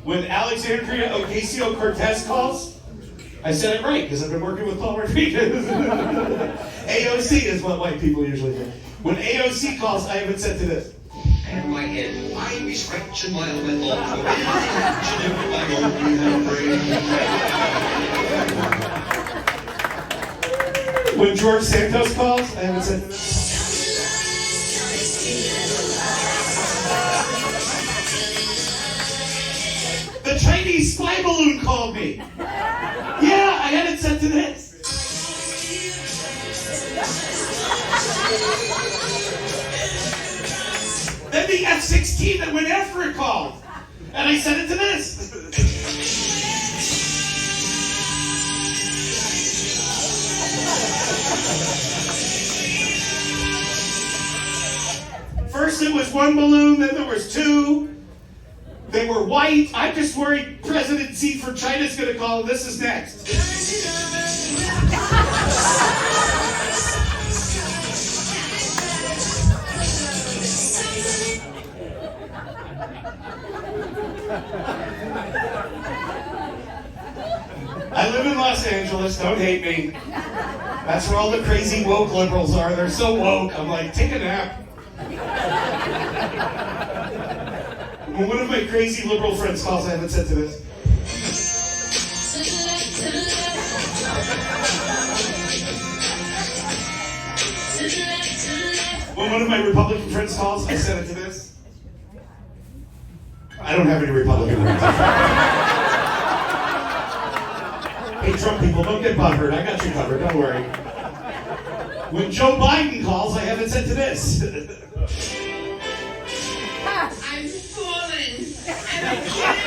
When Alexandria Ocasio-Cortez calls, I said it right because I've been working with Paul Rodriguez. AOC is what white people usually do. When AOC calls, I haven't said to this. And my head, I be scratching while my thoughts go in my own brain. When George Santos calls, I haven't said to this. The Chinese spy balloon called me. Yeah, I hadn't said to this. Then the F-16 that went after it called. And I said it to this. First it was one balloon, then there was two. They were white. I'm just worried President Xi from China's going to call. This is next. I live in Los Angeles. Don't hate me. That's where all the crazy woke liberals are. They're so woke. I'm like, take a nap. When one of my crazy liberal friends calls, I haven't said to this. When one of my Republican friends calls, I said it to this. I don't have any Republican friends. Hey, Trump people, don't get butthurt. I got you covered. Don't worry. When Joe Biden calls, I haven't said to this. I'm falling, and I can't